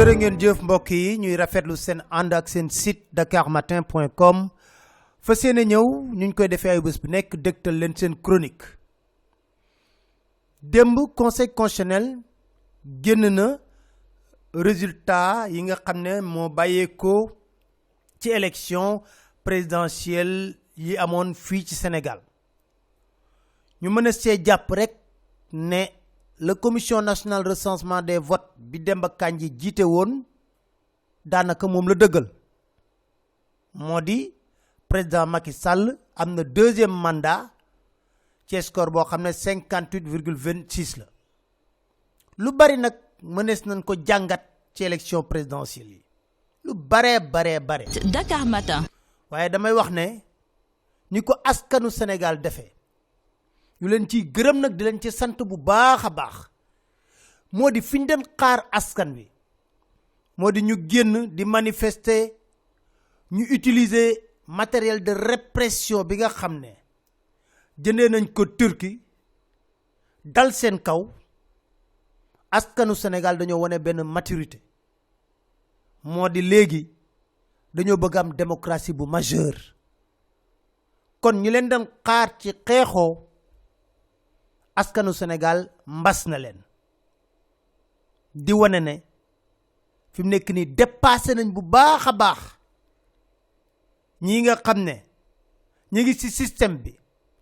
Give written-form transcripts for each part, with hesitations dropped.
jërë ngeen jëf mbokk yi ñuy rafetlu seen ànd ak seen site dakarmatin.com fas yéene ñëw ñu koy defee ay bés bu nekk dégtal leen seen chronique démb conseil constitutionnel génn na résultat yi nga xam ne moo bàyyeekoo ci élection présidentielle yi amoon fii ci Sénégal ñu mën a see jàpp rek ne la commission nationale de recensement des votes bi Demba Kandji jiite woon daanaka moom la dëggal moo di président Macky Sall am na deuxième mandat ci score boo xam ne 58,26 la lu bari nag mënees nañ ko jàngat ci élection présidentielle yi lu bare. Dakar Matin. waaye damay wax ne ni ko askanu Sénégal defee ñu leen ciy gërëm nag di leen ci sant bu baax a baax moo di fi ñu doon xaar askan wi moo di ñu génn di manifester ñu utiliser matériel de répression bi nga xam ne jëndee nañ ko Turquie dal seen kaw askanu Sénégal dañoo wane benn maturité moo di léegi dañoo bëgg am démocratie bu majeure kon ñu leen doon xaar ci xeexoo askanu Sénégal mbas na leen di wane ne fi mu nekk nii dépassé nañ bu baax a baax ñii nga xam ne ñu ngi ci système bi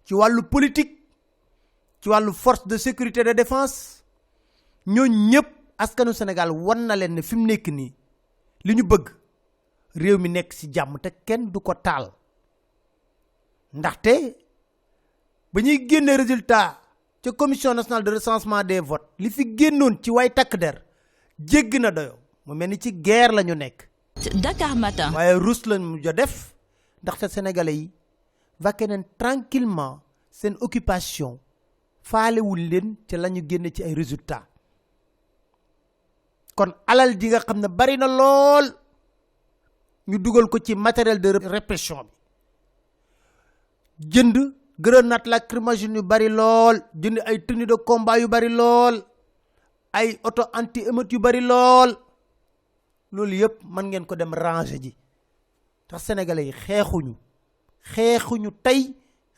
ci wàllu politique ci wàllu force de sécurité et de défense ñooñu ñëpp askanu Sénégal wan na leen ne fi mu nekk nii li ñu bëgg réew mi nekk ci jàmm te kenn du ko taal ndaxte ba ñuy génne résultat ca commission nationale de recensement des votes li fi génnoon ci way takk der jégg na doyo mu mel ni ci guerre la ñu nekk. Dakar Matin. waaye rus lañ mu jo def ndaxte sénégalais yi vaqué nañ tranquillement seen occupation faalewul leen ca la ñu génne ci ay résultats kon alal ji nga xam ne bari na lool ñu dugal ko ci matériel de répression bi jënd grenade lacrymogène yu bari lool jënd ay tenue de combat yu bari lool ay auto anti émeute yu bari lool loolu yëpp mën ngeen ko dem ranger ji tax sénégalais yi xeexuñu tey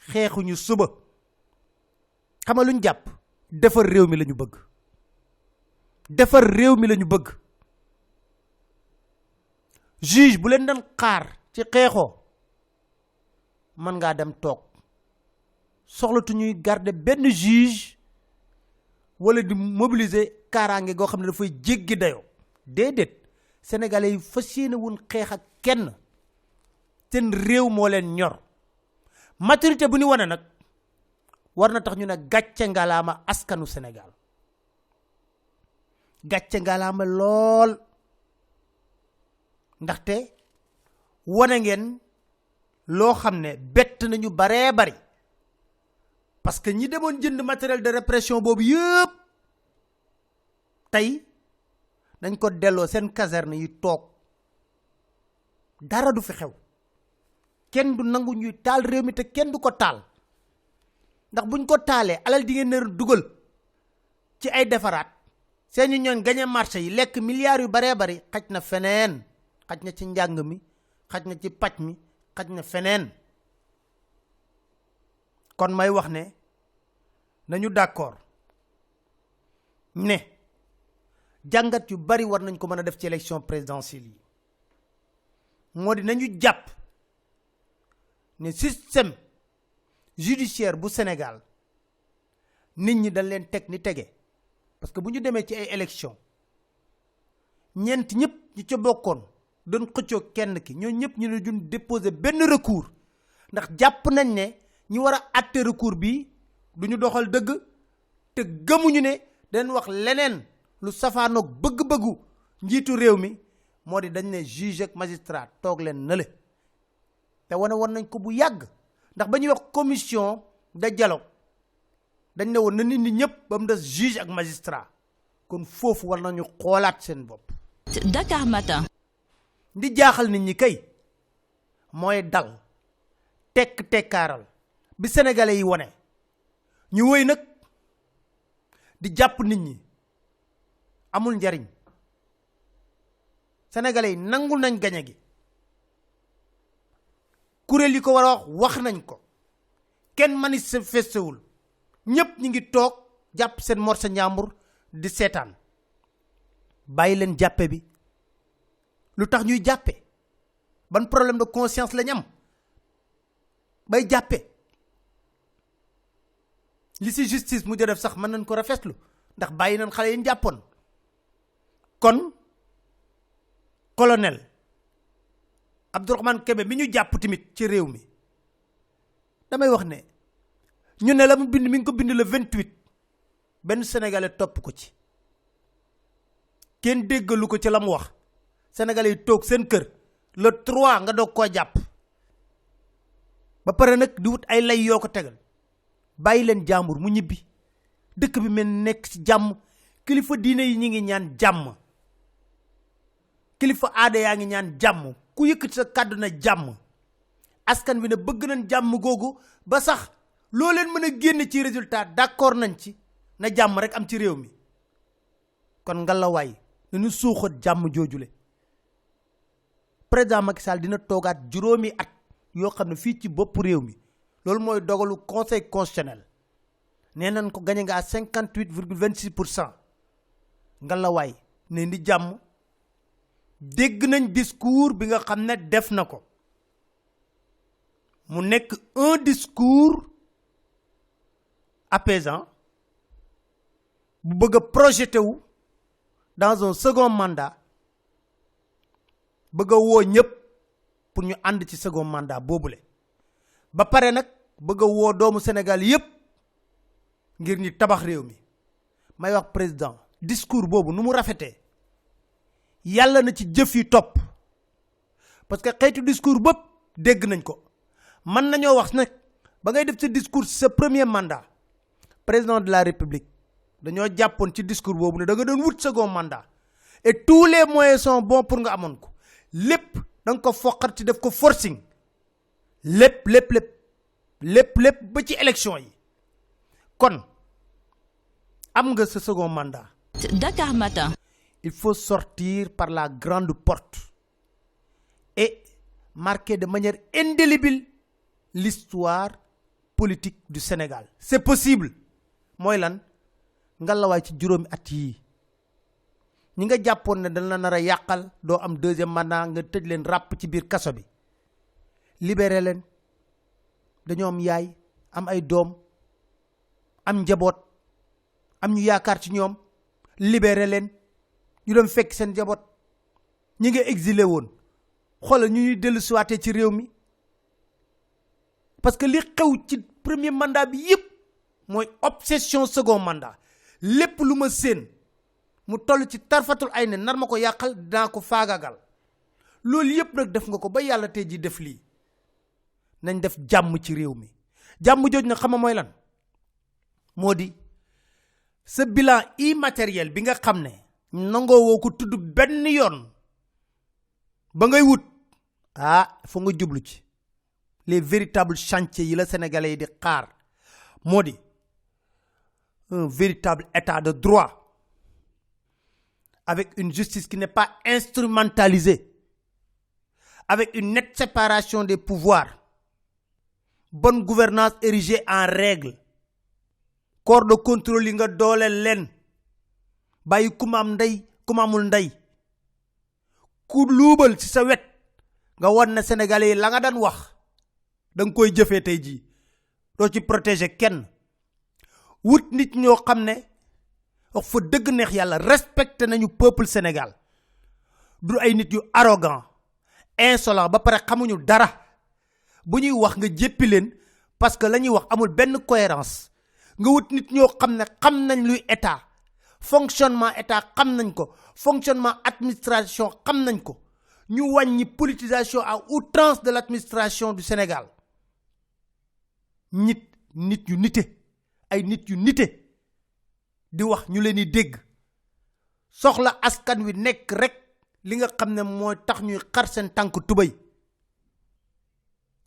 xeexuñu suba xam nga luñ jàpp defar réew mi lañu bëgg juge bu leen doon xaar ci xeexoo mën ngaa dem toog soxlatu ñuy garder benn juge wala di mobiliser kaaraange goo xam ne dafay jéggi dayoo déedéet sénégalais yi fas yéene wuñ xeex ak kenn seen réew moo leen ñor maturité bu ñu wane nag war na tax ñu ne gàcce ngalaama askanu Sénégal gàcce ngalaama lool ndaxte wane ngeen loo xam ne bett nañu baree bari parce que ñi demoon jënd matériel de répression boobu yëpp tey dañ ko delloo seen caserne yi toog dara du fi xew kenn du nangu ñuy taal réew mi te kenn du ko taal ndax buñ ko taalee alal di ngeen nar dugal ci ay defaraat seeni ñooñ gañe marché yi lekk milliards yu baree bari xaj na feneen xaj na ci njàng mi xaj na ci paj mi xaj na feneen kon may wax ne nañu d'accord ne jàngat yu bari war nañ ko mën a def ci élection présidentielle yi moo di nañu jàpp ne système judiciaire bu Sénégal nit ñi dañ leen teg ni tege parce que bu ñu demee ci ay élection ñeent ñëpp ñi ca bokkoon doon xëccoo kenn ki ñoo ñëpp ñu ne duñ déposer benn recours ndax jàpp nañ ne ñi war a àtte recours bi du ñu doxal dëgg te gëmuñu ne dañ wax leneen lu safaanoog bëgg-bëggu njiitu réew mi moo di dañ ne juge ak magistrat toog leen nële te wane woon nañ ko bu yàgg ndax ba ñuy wax commission de dialogue dañ ne woon na nit ñi ñëpp ba mu des juge ak magistrat kon foofu war nañu xoolaat seen bopp. Dakar Matin. di jaaxal nit ñi kay mooy dal tekkaaral bi sénégalais yi wane ñu wëy nag di jàpp nit ñi amul njariñ sénégalais yi nangul nañ gañe gi kuréel yi ko war a wax nañ ko kenn manifestewul ñëpp ñi ngi toog jàpp seen morsa njàmbur di seetaan bàyyi leen jàppe bi lu tax ñuy jàppe ban problème de conscience lañ am bay jàppe li ci justice mu def sax mën nañ ko rafetlu ndax bàyyi nañ xale yi ñu jàppoon kon colonel Abdourahmane Kébé mi ñu jàpp tamit ci réew mi damay wax ne ñu ne la mu bind mi ngi ko bind le 28 benn sénégalais topp ko ci kenn déggalu ko ci la mu wax sénégalais yi toog seen kër le 3 nga doog koo jàpp ba pare nag di wut ay lay yoo ko tegal bàyyi leen jàmbur mu ñibbi dëkk bi mel nekk ci jàmm kilifa diine yi ñi ngi ñaan jàmm kilifa aada yaa ngi ñaan jàmm ku yëkkati sa kàddu na jàmm askan bi ne bëgg nañ jàmm googu ba sax loo leen mën a génn ci résultat d'accord nañ ci na jàmm rek am ci réew mi kon ngalawaay nañu suuxat jàmm joojule président Macky Sall dina toogaat juróomi at yoo xam ne fii ci bopp réew mi loolu mooy dogalu conseil constitutionnel nee nañ ko gañe nga à 58,26% ngalawaay ne di jàmm dégg nañ discours bi nga xam ne def na ko mu nekk un discours apaisant bu bëgg a projeté wu dans un second mandat bëgg a woo ñëpp pour ñu ànd ci second mandat boobule ba pare nag bëgg a woo doomu Sénégal yépp ngir ñu tabax réew mi may wax président discours boobu nu mu rafetee yàlla na ci jëf yi topp parce que xeetu discours bëpp dégg nañ ko mën nañoo wax nag ba ngay def sa discours sa premier mandat président de la république dañoo jàppoon ci discours boobu ne da nga doon wut second mandat et tous les moyens sont bons pour nga amoon ko lépp da nga ko foqar ci def ko forcing lépp ba ci élection yi kon am nga sa second mandat. Dakar Matin. Il faut sortir par la grande porte et marquer de manière indélébile l'histoire politique du Sénégal. C'est possible. mooy lan ngalawaay ci juróomi at yii ñi nga jàppoon ne dañ la nar a yàqal doo am deuxième mandat nga tëj leen ràpp ci biir kaso bi libéré leen dañoo am yaay am ay doom am njaboot am ñu yaakaar ci ñoom libéré leen ñu dem fekk seen njaboot ñi nga exilé woon xoolal ñu ñuy dellu siwaatee ci réew mi parce que li xew ci premier mandat bi yépp mooy obsession second mandat lépp lu ma séen mu toll ci tarfatul ay ne nar ma ko yàqal dinaa ko faagagal loolu yépp nag def nga ko ba yàlla tey ji def lii nañ def jàmm ci réew mi jàmm jooj nag xam nga mooy lan moo di sa bilan immatériel bi nga xam ne nangoo woo ko tudd benn yoon ba ngay wut fa nga jublu ci les véritables chantiers yi la sénégalais yi di xaar moo di un véritable état de droit avec une justice qui n'est pas instrumentalisée, avec une nette séparation des pouvoirs, bonne gouvernance érigée en règle, corps de contrôle yi nga dooleel leen bàyyi ku ma am ndey ku ma amul ndey ku luubal ci sa wet nga won na sénégalais yi la nga daan wax da nga koy jëfee tey jii doo ci protéger kenn wut nit ñoo xam ne wax fa dëgg neex yàlla respecté nañu peuple Sénégal du ay nit yu arrogant insolent ba pare xamuñu dara bu ñuy wax nga jéppi leen parce que la ñuy wax amul benn cohérence nga wut nit ñoo xam ne xam nañ luy état fonctionnement état xam nañ ko fonctionnement administration xam nañ ko ñu wàññi politisation à outrance de l'administration du Sénégal nit yu nite ay nit yu nite di wax ñu leen di dégg soxla askan wi nekk rek li nga xam ne mooy tax ñuy xar seen tànk tubay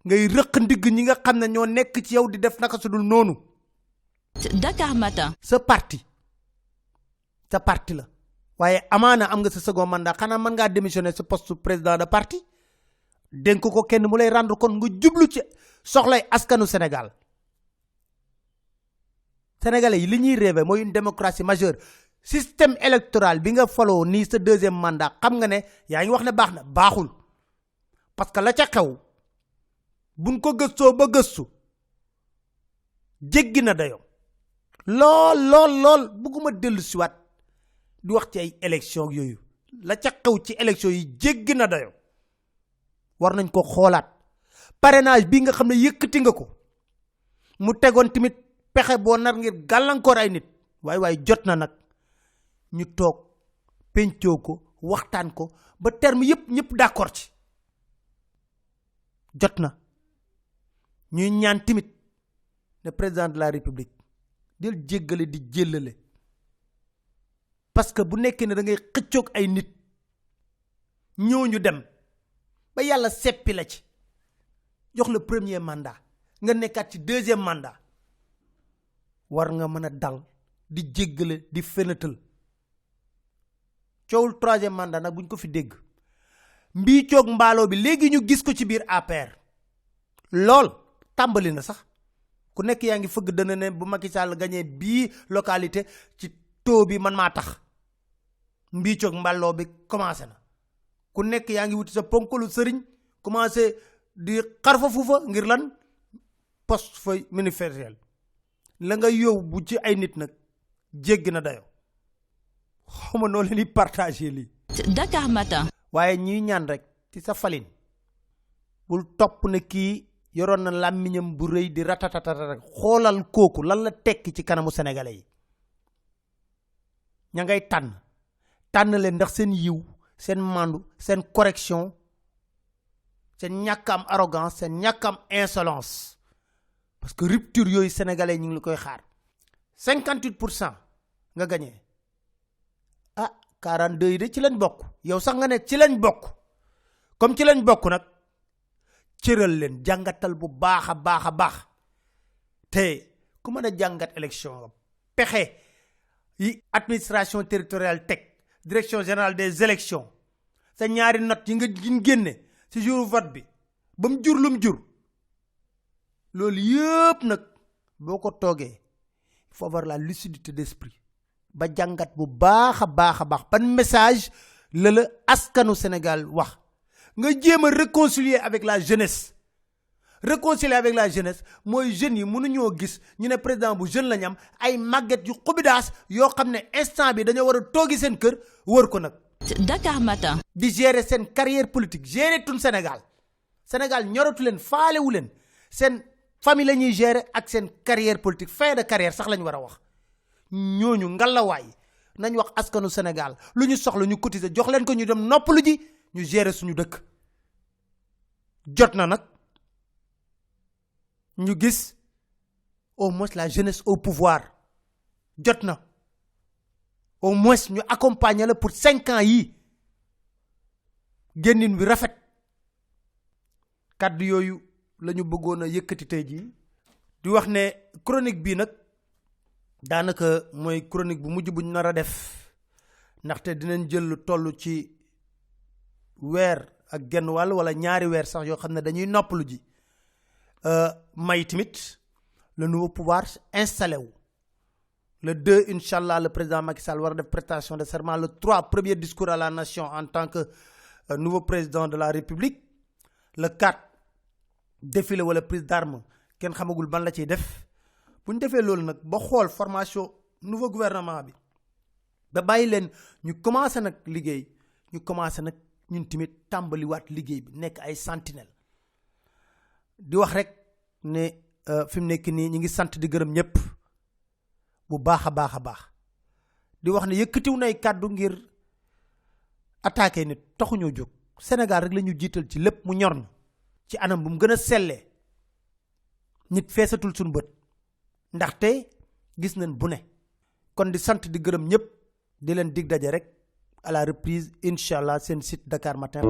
ngay rëq ndigg ñi nga xam ne ñoo nekk ci yow di def naka su dul noonu. Dakar Matin. sa parti la waaye amaana am nga sa second mandat xanaa mën ngaa démissionner sa poste président de parti dénk ko kenn mu lay rendre compte nga jublu ci soxlay askanu Sénégal. Sénégalais yi li ñuy rêvé mooy une démocratie majeure système électoral bi nga faloo nii sa deuxième mandat xam nga ne yaa ngi wax ne baax na baaxul parce que la ca xew buñ ko gëstoo ba gëstu jéggi na dayo lool bëgguma dellu siwaat di wax ci ay élection yooyu la ca xew ci élection yi jéggi na dayo war nañ ko xoolaat parrainage bi nga xam ne yëkkati nga ko mu tegoon tamit pexe boo nar ngir gàllankoor ay nit waaye jot na nag ñu toog pencoo ko waxtaan ko ba terme yëpp ñëpp d'accord ci jot na ñuy ñaan tamit le président de la république del jéggale di jéllale parce que bu nekkee ne da ngay xëccoog ay nit ñooñu dem ba yàlla seppi la ci jox le premier mandat nga nekkaat ci deuxième mandat war nga mën a dal di jéggale di fenatal coowul troisième mandat nag buñ ko fi dégg mbii coog mbaaloo bi léegi ñu gis ko ci biir APR lool tàmbali na sax ku nekk yaa ngi fëgg dana ne bu Macky Sall gagné bii localité ci taux bi man maa tax mbii coog mbaaloo bi commencé na ku nekk yaa ngi wuti sa ponkalu sëriñ commencé di xarfa fuufa ngir lan poste fa ministériel la nga yow bu ci ay nit nag jéggi na dayo xawma noo leen di partager lii Dakar Matin. waaye ñuy ñaan rek ci sa falin bul topp ne kii yoroon na làmmiñam bu rëy di ratatata rek xoolal kooku lan la tekki ci kanamu sénégalais yi ña ngay tànn leen ndax seen yiw seen mandu seen correction seen ñàkk am arrogance seen ñàkk am insolence parce que rupture yooyu sénégalais ñu ngi la koy xaar 58% nga gagné 42 yi de ci lañ bokk yow sax nga ne ci lañ bokk comme ci lañ bokk nag cëral leen jàngatal bu baax a baax te ku mën a jàngat élection pexe yi administration territoriale teg direction générale des élections sa ñaari note yi nga génne ci jour vote bi ba mu jur lu mu jur loolu yëpp nag boo ko toogee il faut avoir la lucidité d'esprit ba jàngat bu baax a baax ban message la askanu Sénégal wax nga jéem a réconcilier avec la jeunesse mooy jeunes yi mënuñoo gis ñu ne président bu jeune lañ am ay màgget yu xubidaas yoo xam ne instant bi dañoo war a toogi seen kër wër ko nag Dakar Matin. di gérer seen carrière politique gérer tun Sénégal ñoratu leen faalewu leen seen famille la ñuy gérer ak seen carrière politique fin de carrière sax lañ war a wax ñooñu ngalawaay nañ wax askanu Sénégal lu ñu soxla ñu cotiser jox leen ko ñu dem noppalu ji ñu gérer suñu dëkk jot na nag ñu gis au moins la jeunesse au pouvoir jot na au moins ñu accompagner la pour 5 ans yi génnin bi rafet kàddu yooyu la ñu bëggoon a yëkkati tey jii di wax ne chronique bii nag daanaka mooy chronique bu mujj bu ñu nar a def ndaxte dinañ jël lu toll ci weer ak genn wàll wala ñaari weer sax yoo xam ne dañuy noppalu ji may tamit le nouveau pouvoir installé wu le 2 incha allah le président Macky Sall war a def prestation de serment le 3 premier discours à la nation en tant que nouveau président de la République le 4 défilé wala prise d'armes kenn xamagul ban la ciy def bu ñu defee loolu nag ba xool formation nouveau gouvernement bi ba bàyyi leen ñu commencé nag liggéey ñu commencé nag ñun tamit tàmbaliwaat liggéey bi nekk ay sentinelle di wax rek ne fi mu nekk nii ñu ngi sant di gërëm ñëpp bu baax a baax di wax ne yëkkatiw nay kàddu ngir attaquer nit taxuñoo jóg Sénégal rek la ñu jiital ci lépp mu ñor na ci anam bu mu gën a sellee nit feesatul suñu bët ndaxte gis nañ bu ne kon di sant di gërëm ñëpp di leen dig daje rek à la reprise incha allah seen site Dakar Matin.